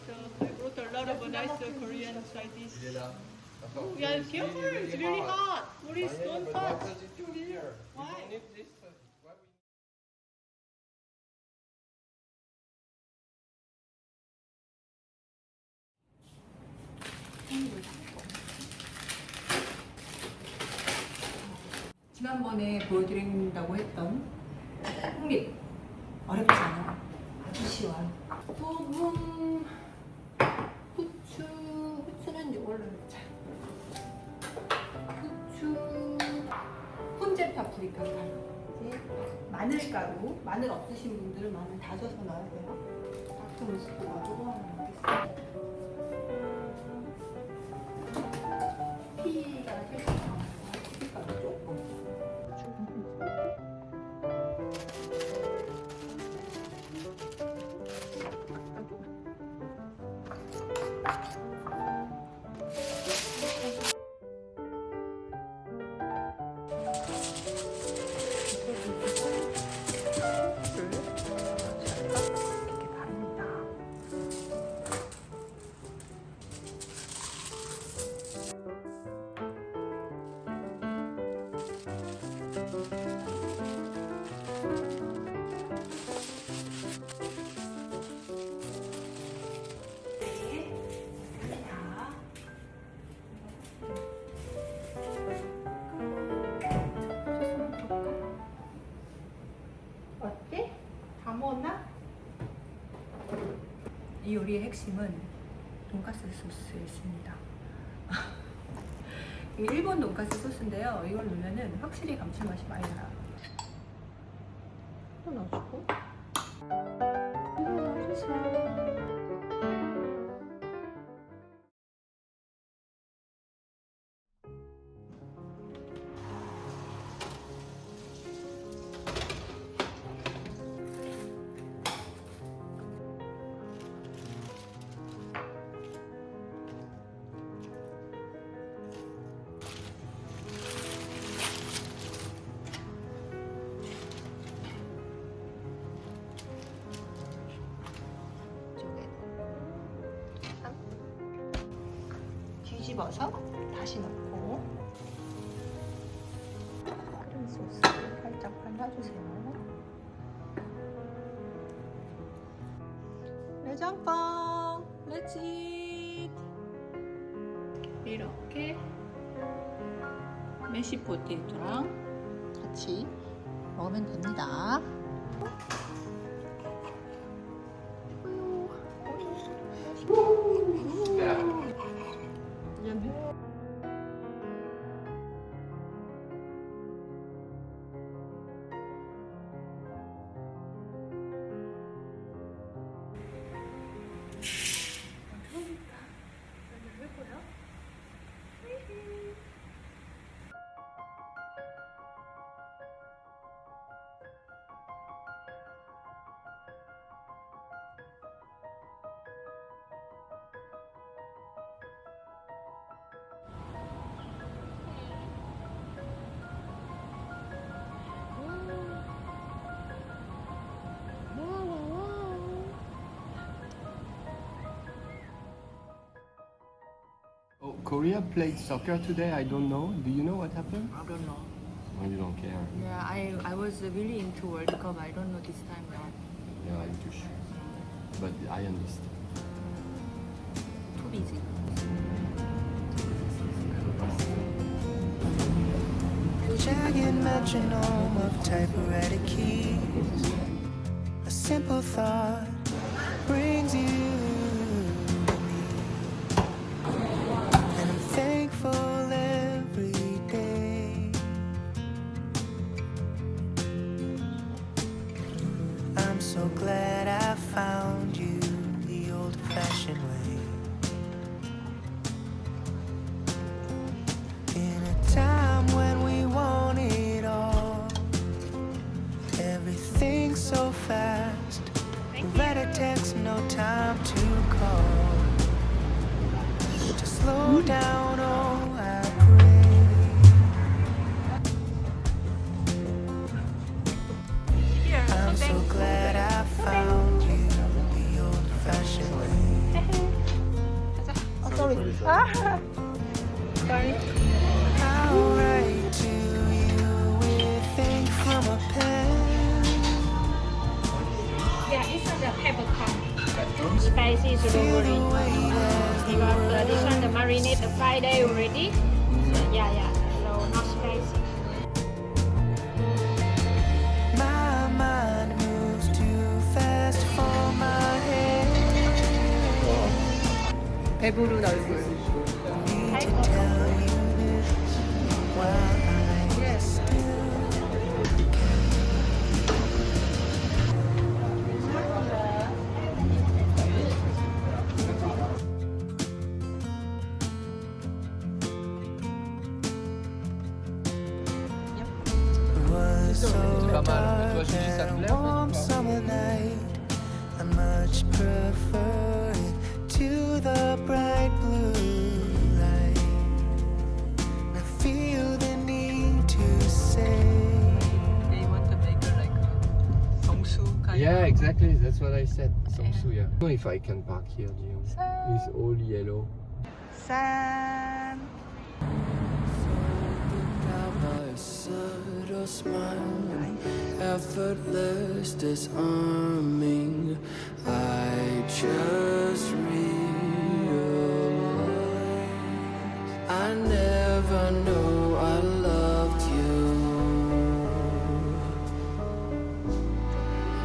I brought a lot of nice Korean side dish. Yeah, careful, it's really hot. Please don't touch. Why? 지난번에 보여드린다고 했던 폭립 어렵지 않아. 아주 쉬워요. 소금, 후추는 이걸로 넣자. 후추, 훈제 파프리카 가루, 마늘가루. 마늘 없으신 분들은 마늘 다져서 넣어야 돼요. 가끔 스프 놔두고 하면 넣겠습니다. 피가 피가루 조금. 어때? 다 먹었나? 이 요리의 핵심은 돈가스 소스에 있습니다. 일본 돈가스 소스인데요. 이걸 넣으면 확실히 감칠맛이 많이 나요. 또 넣어주고 이거 넣어주세요. 뒤집어서 다시 넣고 크림 소스를 살짝 발라주세요. 내장빵 렛츠 잇! 이렇게 메시 포테이토랑 같이 먹으면 됩니다. Korea played soccer today. I don't know. Do you know what happened? I don't know. Oh, you don't care. Yeah, I was really into World Cup. I don't know this time now. Yeah, I'm too sure. But I understand. Too busy. Jagged metronome of typewriter keys. A simple thought brings you to me, and I'm thankful every day. I'm so glad I found you the old-fashioned way. In a time when we want it all, everything's so fast. Read a text, no time to call. Just slow down, oh, I pray. I'm so glad I found you the old-fashioned way. Sorry. I'll write to you with ink from a pen. Yeah, it's the peppercorn. Spicy strawberry. Feel the weight as You got this one, the marinade, the 5 day already. So, yeah. So not spicy. my mind moves too fast for my head. 배부른 얼굴. Need to tell you this while I still was so dark that a warm summer night. I much prefer it to the bright blue light. I feel the need to say. They want to make her like a 정수 kind. Yeah, exactly. That's what I said. Samsuya. I don't know if I can park here, Gio. It's all yellow. 짠. A subtle smile, effortless disarming. I just realized I never know I loved you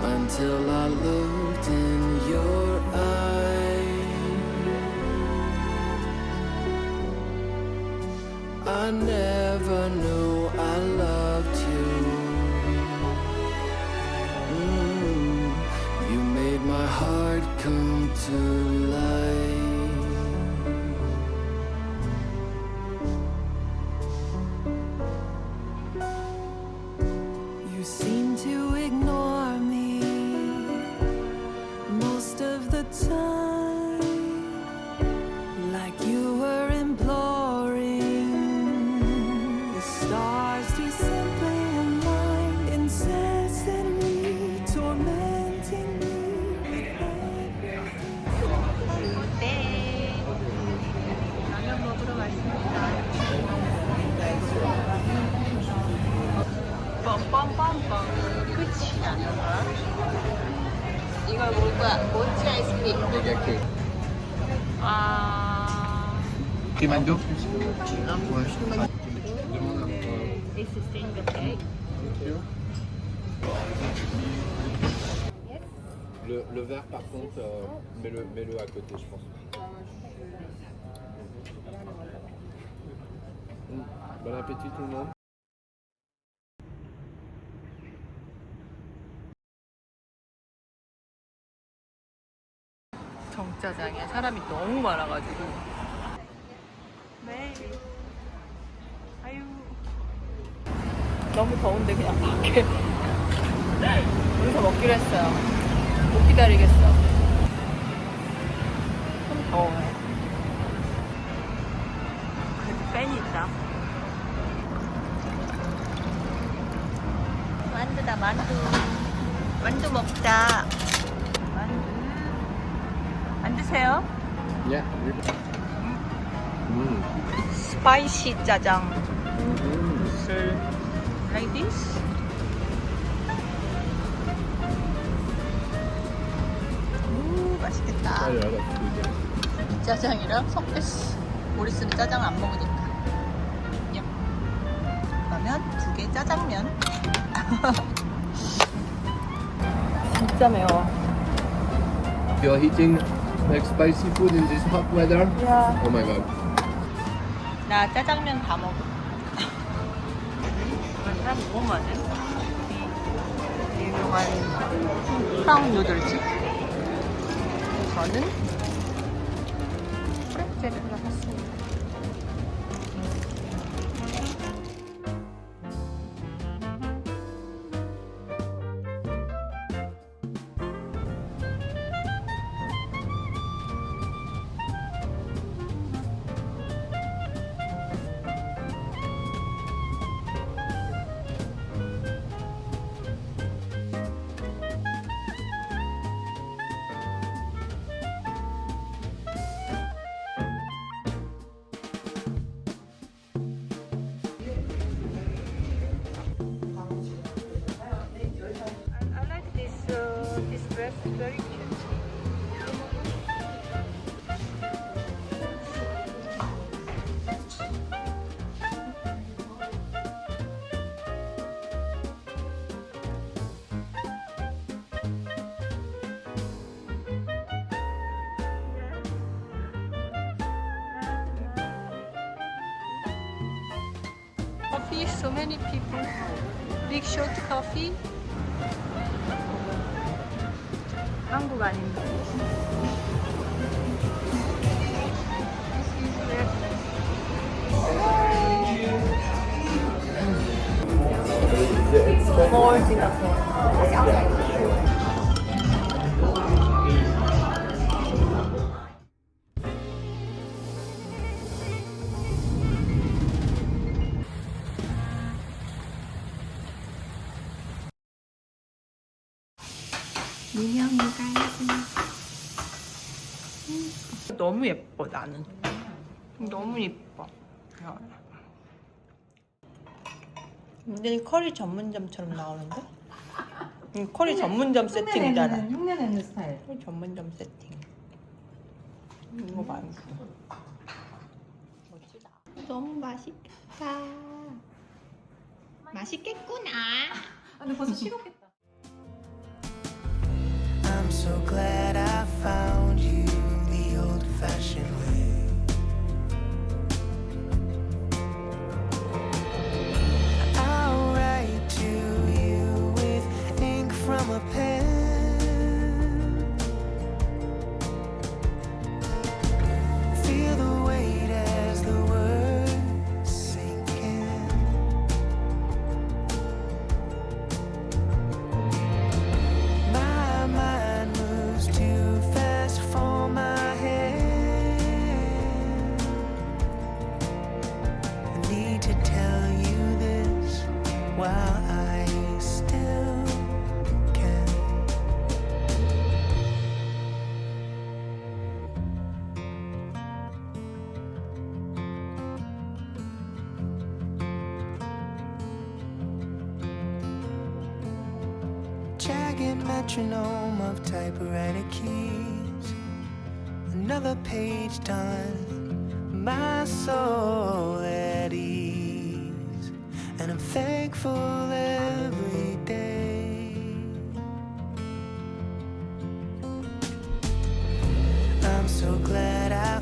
until I looked in your eyes. I never knew I loved you. You made my heart come to life. You seem to ignore me most of the time, like you were imploring the stars to simply align, incessantly tormenting me. 네. 라면 먹으러 왔습니다. 뻔뻔뻔뻔. 끝이 아닌가? 이거 뭐야? 모찌 아이스크림. 아. Rimando. This is single cake. Le verre, par contre, mets-le à côté, je pense. Bon appétit tout le monde. 정짜장에 사람이 너무 많아가지고. 네. 아유. 너무 더운데 그냥 밖에 여기서 먹기로 했어요. 못 기다리겠어. 좀 더워요. 그래도 팬이 있다. 만두다 만두. 만두 먹자. 만두. 안 드세요? Yeah. 스파이시 짜장. Like this. 맛있겠다. 짜장이랑 섞였어. 우리스는 짜장 안 먹으니까. 야. 그러면 2개 짜장면. 진짜 매워. You're eating like spicy food in this hot weather? Yeah. Oh my god. 나 짜장면 다 먹어. 사람 너무 많네. 유명한 프라운 누들집. 저는 프레첼을 샀습니다. dress is very cute. Coffee, so many people. Big shot coffee. 한국 아닙니다. 너무 예뻐 나는. 너무 예뻐. 근데 커리 전문점처럼 나오는데? 커리 전문점 세팅이잖아. 흉내 내는 스타일. 커리 전문점 세팅. 이거 맛있어. 멋지다. 너무 맛있겠다. 맛있겠구나. 근데 벌써 식었겠다. I'm so glad I found you the old-fashioned way. I'll write to you with ink from a pen. Feel the weight as the words sink in. My mind moves too fast for my head. I need to tell you this while I still can. Jagged metronome of typewriter keys. Another page done. My soul at ease. And I'm thankful every day. I'm so glad I